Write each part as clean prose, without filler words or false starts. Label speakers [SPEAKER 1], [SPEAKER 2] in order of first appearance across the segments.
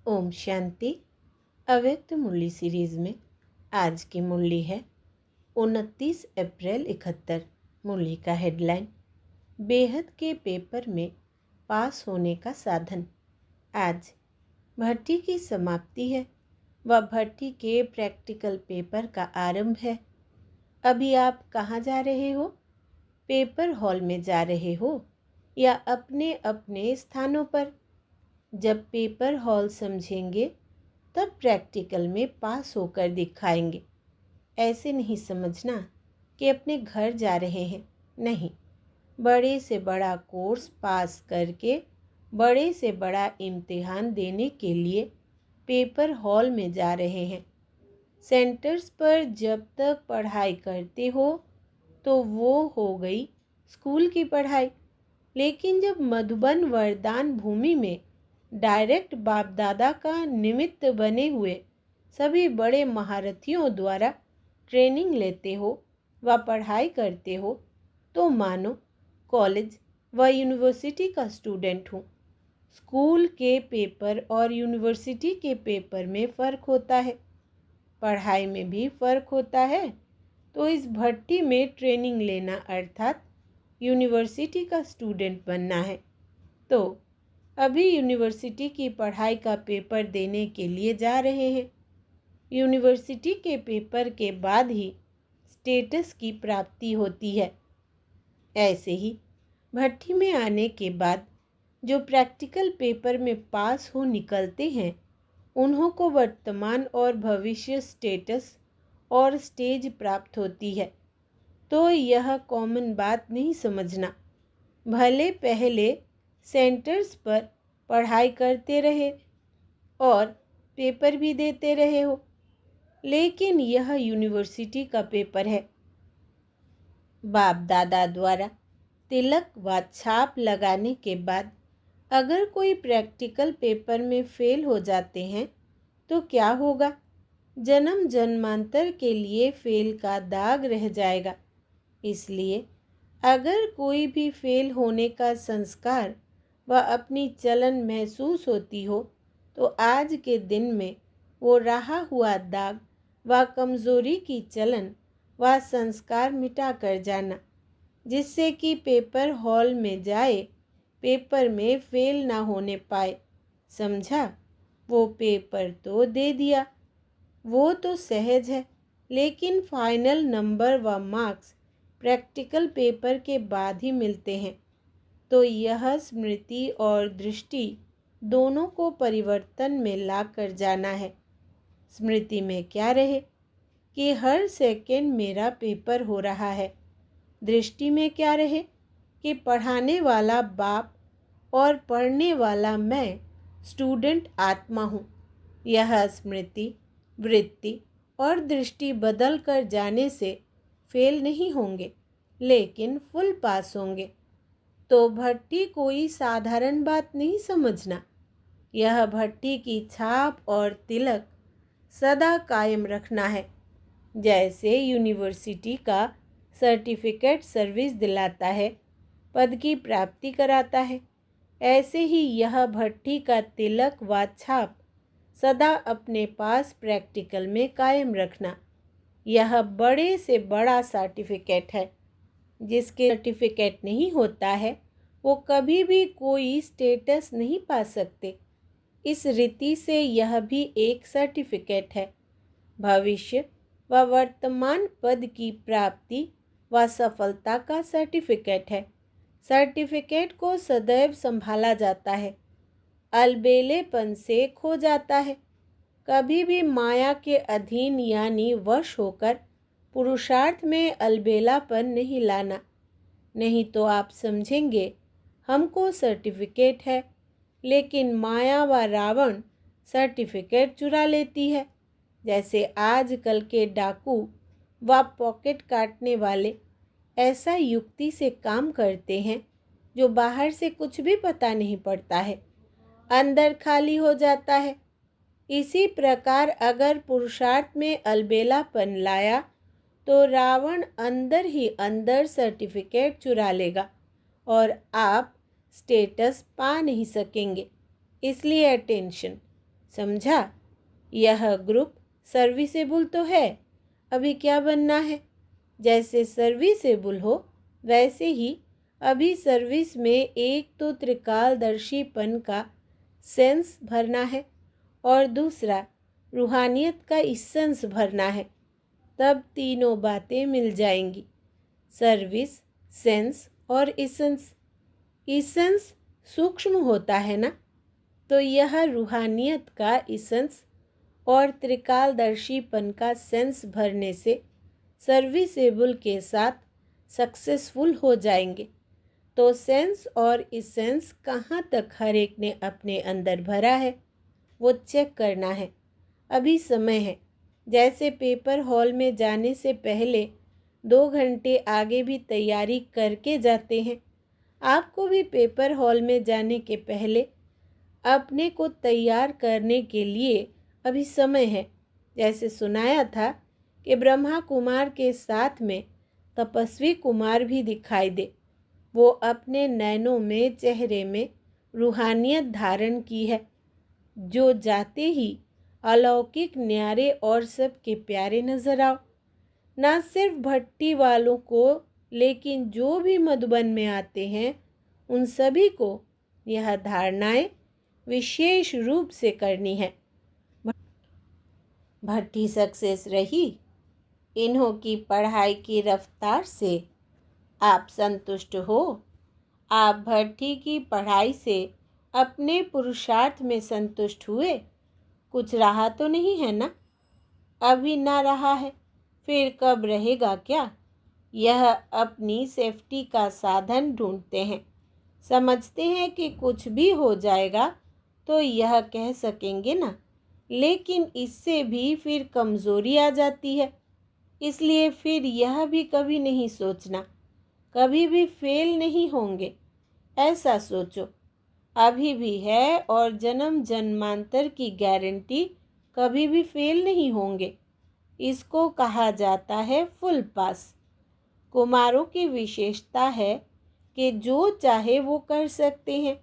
[SPEAKER 1] ओम शांति। अव्यक्त मुरली सीरीज में आज की मुरली है 29 अप्रैल 71। मुरली का हेडलाइन बेहद के पेपर में पास होने का साधन। आज भट्टी की समाप्ति है व भट्टी के प्रैक्टिकल पेपर का आरंभ है। अभी आप कहाँ जा रहे हो? पेपर हॉल में जा रहे हो या अपने अपने स्थानों पर? जब पेपर हॉल समझेंगे तब प्रैक्टिकल में पास होकर दिखाएंगे। ऐसे नहीं समझना कि अपने घर जा रहे हैं। नहीं, बड़े से बड़ा कोर्स पास करके बड़े से बड़ा इम्तिहान देने के लिए पेपर हॉल में जा रहे हैं। सेंटर्स पर जब तक पढ़ाई करते हो तो वो हो गई स्कूल की पढ़ाई, लेकिन जब मधुबन वरदान भूमि में डायरेक्ट बाप दादा का निमित्त बने हुए सभी बड़े महारथियों द्वारा ट्रेनिंग लेते हो व पढ़ाई करते हो तो मानो कॉलेज व यूनिवर्सिटी का स्टूडेंट हूँ। स्कूल के पेपर और यूनिवर्सिटी के पेपर में फ़र्क होता है, पढ़ाई में भी फ़र्क होता है। तो इस भट्टी में ट्रेनिंग लेना अर्थात यूनिवर्सिटी का स्टूडेंट बनना है। तो अभी यूनिवर्सिटी की पढ़ाई का पेपर देने के लिए जा रहे हैं। यूनिवर्सिटी के पेपर के बाद ही स्टेटस की प्राप्ति होती है। ऐसे ही भट्टी में आने के बाद जो प्रैक्टिकल पेपर में पास हो निकलते हैं, उन्हों को वर्तमान और भविष्य स्टेटस और स्टेज प्राप्त होती है। तो यह कॉमन बात नहीं समझना। भले पहले सेंटर्स पर पढ़ाई करते रहे और पेपर भी देते रहे हो, लेकिन यह यूनिवर्सिटी का पेपर है। बाप दादा द्वारा तिलक व छाप लगाने के बाद अगर कोई प्रैक्टिकल पेपर में फेल हो जाते हैं तो क्या होगा? जन्म जन्मांतर के लिए फेल का दाग रह जाएगा। इसलिए अगर कोई भी फेल होने का संस्कार व अपनी चलन महसूस होती हो तो आज के दिन में वो रहा हुआ दाग व कमज़ोरी की चलन व संस्कार मिटा कर जाना, जिससे कि पेपर हॉल में जाए पेपर में फेल ना होने पाए। समझा? वो पेपर तो दे दिया, वो तो सहज है, लेकिन फाइनल नंबर व मार्क्स प्रैक्टिकल पेपर के बाद ही मिलते हैं। तो यह स्मृति और दृष्टि दोनों को परिवर्तन में ला कर जाना है। स्मृति में क्या रहे कि हर सेकंड मेरा पेपर हो रहा है। दृष्टि में क्या रहे कि पढ़ाने वाला बाप और पढ़ने वाला मैं स्टूडेंट आत्मा हूँ। यह स्मृति, वृत्ति और दृष्टि बदल कर जाने से फेल नहीं होंगे, लेकिन फुल पास होंगे। तो भट्टी कोई साधारण बात नहीं समझना। यह भट्टी की छाप और तिलक सदा कायम रखना है। जैसे यूनिवर्सिटी का सर्टिफिकेट सर्विस दिलाता है, पद की प्राप्ति कराता है, ऐसे ही यह भट्टी का तिलक व छाप सदा अपने पास प्रैक्टिकल में कायम रखना। यह बड़े से बड़ा सर्टिफिकेट है। जिसके सर्टिफिकेट नहीं होता है वो कभी भी कोई स्टेटस नहीं पा सकते। इस रीति से यह भी एक सर्टिफिकेट है। भविष्य व वर्तमान पद की प्राप्ति व सफलता का सर्टिफिकेट है। सर्टिफिकेट को सदैव संभाला जाता है, अलबेलेपन से खो जाता है। कभी भी माया के अधीन यानी वश होकर पुरुषार्थ में अलबेलापन नहीं लाना, नहीं तो आप समझेंगे हमको सर्टिफिकेट है, लेकिन माया व रावण सर्टिफिकेट चुरा लेती है। जैसे आजकल के डाकू व पॉकेट काटने वाले ऐसा युक्ति से काम करते हैं जो बाहर से कुछ भी पता नहीं पड़ता है, अंदर खाली हो जाता है। इसी प्रकार अगर पुरुषार्थ में अलबेलापन लाया तो रावण अंदर ही अंदर सर्टिफिकेट चुरा लेगा और आप स्टेटस पा नहीं सकेंगे। इसलिए अटेंशन, समझा? यह ग्रुप सर्विसेबल तो है, अभी क्या बनना है? जैसे सर्विसेबल हो वैसे ही अभी सर्विस में एक तो त्रिकालदर्शीपन का सेंस भरना है और दूसरा रूहानियत का इसेंस भरना है। तब तीनों बातें मिल जाएंगी, सर्विस, सेंस और इसेंस। इसेंस सूक्ष्म होता है ना, तो यह रूहानियत का इसेंस और त्रिकालदर्शीपन का सेंस भरने से सर्विसेबल के साथ सक्सेसफुल हो जाएंगे। तो सेंस और इसेंस कहाँ तक हर एक ने अपने अंदर भरा है वो चेक करना है। अभी समय है। जैसे पेपर हॉल में जाने से पहले 2 घंटे आगे भी तैयारी करके जाते हैं, आपको भी पेपर हॉल में जाने के पहले अपने को तैयार करने के लिए अभी समय है। जैसे सुनाया था कि ब्रह्मा कुमार के साथ में तपस्वी कुमार भी दिखाई दे। वो अपने नैनों में, चेहरे में रूहानियत धारण की है, जो जाते ही अलौकिक, न्यारे और सबके प्यारे नजर आओ। ना सिर्फ भट्टी वालों को, लेकिन जो भी मधुबन में आते हैं उन सभी को यह धारणाएं विशेष रूप से करनी है। भट्टी सक्सेस रही, इन्हों की पढ़ाई की रफ्तार से आप संतुष्ट हो? आप भट्टी की पढ़ाई से अपने पुरुषार्थ में संतुष्ट हुए? कुछ रहा तो नहीं है ना? अभी ना रहा है, फिर कब रहेगा क्या? यह अपनी सेफ्टी का साधन ढूंढते हैं। समझते हैं कि कुछ भी हो जाएगा तो यह कह सकेंगे ना, लेकिन इससे भी फिर कमज़ोरी आ जाती है। इसलिए फिर यह भी कभी नहीं सोचना, कभी भी फेल नहीं होंगे, ऐसा सोचो। अभी भी है और जन्म जन्मांतर की गारंटी, कभी भी फेल नहीं होंगे। इसको कहा जाता है फुल पास। कुमारों की विशेषता है कि जो चाहे वो कर सकते हैं।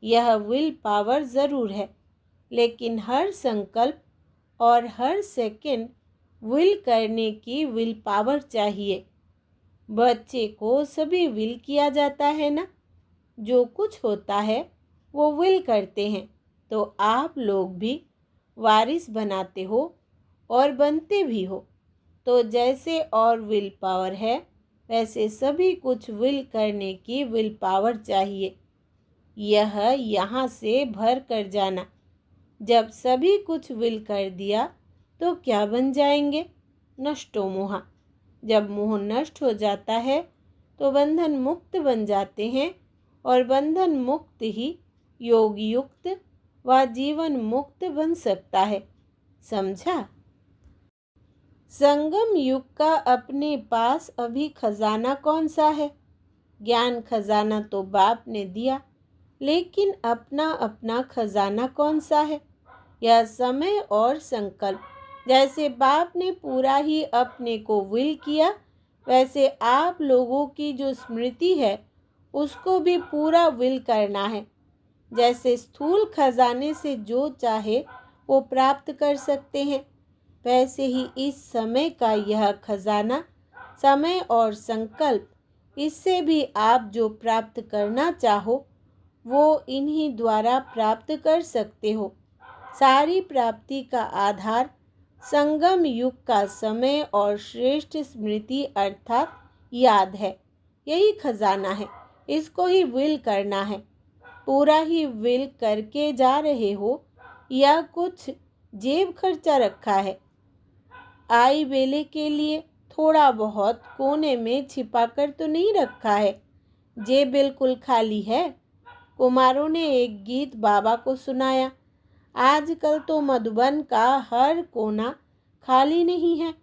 [SPEAKER 1] यह विल पावर ज़रूर है, लेकिन हर संकल्प और हर सेकंड विल करने की विल पावर चाहिए। बच्चे को सभी विल किया जाता है ना, जो कुछ होता है वो विल करते हैं। तो आप लोग भी वारिस बनाते हो और बनते भी हो। तो जैसे और विल पावर है, वैसे सभी कुछ विल करने की विल पावर चाहिए। यह यहाँ से भर कर जाना। जब सभी कुछ विल कर दिया तो क्या बन जाएंगे? नष्टो मोहा। जब मोह नष्ट हो जाता है तो बंधन मुक्त बन जाते हैं, और बंधन मुक्त ही योग युक्त व जीवन मुक्त बन सकता है। समझा? संगम युग का अपने पास अभी खजाना कौन सा है? ज्ञान खजाना तो बाप ने दिया, लेकिन अपना अपना खजाना कौन सा है? यह समय और संकल्प। जैसे बाप ने पूरा ही अपने को विल किया, वैसे आप लोगों की जो स्मृति है उसको भी पूरा विल करना है। जैसे स्थूल खजाने से जो चाहे वो प्राप्त कर सकते हैं, वैसे ही इस समय का यह खजाना, समय और संकल्प, इससे भी आप जो प्राप्त करना चाहो वो इन्हीं द्वारा प्राप्त कर सकते हो। सारी प्राप्ति का आधार संगम युग का समय और श्रेष्ठ स्मृति अर्थात याद है। यही खजाना है, इसको ही विल करना है। पूरा ही विल करके जा रहे हो या कुछ जेब खर्चा रखा है? आई बेले के लिए थोड़ा बहुत कोने में छिपा कर तो नहीं रखा है? जेब बिल्कुल खाली है। कुमारों ने एक गीत बाबा को सुनाया। आजकल तो मधुबन का हर कोना खाली नहीं है,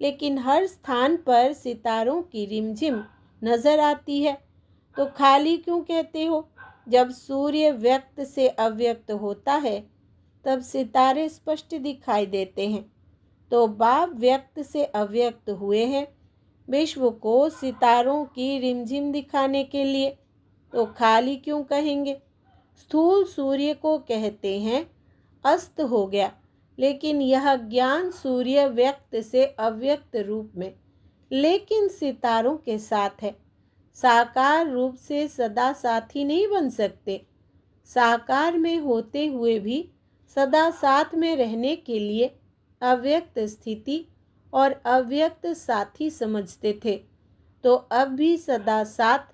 [SPEAKER 1] लेकिन हर स्थान पर सितारों की रिमझिम नजर आती है। तो खाली क्यों कहते हो? जब सूर्य व्यक्त से अव्यक्त होता है तब सितारे स्पष्ट दिखाई देते हैं। तो बाप व्यक्त से अव्यक्त हुए हैं विश्व को सितारों की रिमझिम दिखाने के लिए। तो खाली क्यों कहेंगे? स्थूल सूर्य को कहते हैं अस्त हो गया, लेकिन यह ज्ञान सूर्य व्यक्त से अव्यक्त रूप में, लेकिन सितारों के साथ है। साकार रूप से सदा साथी नहीं बन सकते। साकार में होते हुए भी सदा साथ में रहने के लिए अव्यक्त स्थिति और अव्यक्त साथी समझते थे, तो अब भी सदा साथ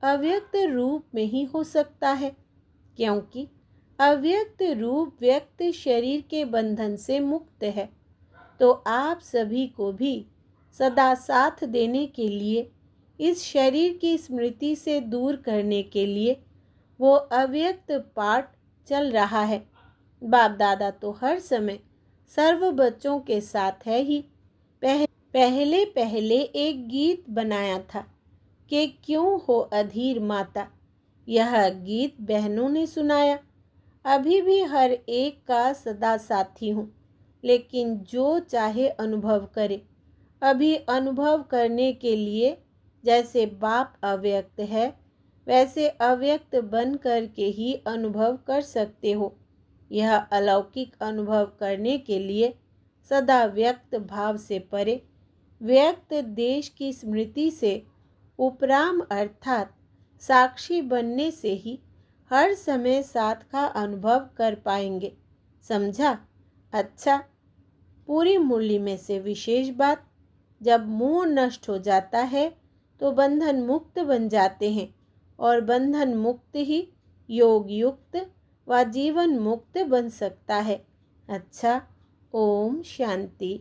[SPEAKER 1] अव्यक्त रूप में ही हो सकता है, क्योंकि अव्यक्त रूप व्यक्त शरीर के बंधन से मुक्त है। तो आप सभी को भी सदा साथ देने के लिए, इस शरीर की स्मृति से दूर करने के लिए वो अव्यक्त पाठ चल रहा है। बाप दादा तो हर समय सर्व बच्चों के साथ है ही। पहले पहले एक गीत बनाया था कि क्यों हो अधीर माता। यह गीत बहनों ने सुनाया। अभी भी हर एक का सदा साथी हूँ, लेकिन जो चाहे अनुभव करे। अभी अनुभव करने के लिए जैसे बाप अव्यक्त है, वैसे अव्यक्त बन कर के ही अनुभव कर सकते हो। यह अलौकिक अनुभव करने के लिए सदा व्यक्त भाव से परे, व्यक्त देश की स्मृति से उपराम अर्थात साक्षी बनने से ही हर समय साथ का अनुभव कर पाएंगे। समझा? अच्छा, पूरी मुरली में से विशेष बात, जब मोह नष्ट हो जाता है तो बंधन मुक्त बन जाते हैं, और बंधन मुक्त ही योग युक्त व जीवन मुक्त बन सकता है। अच्छा, ओम शांति।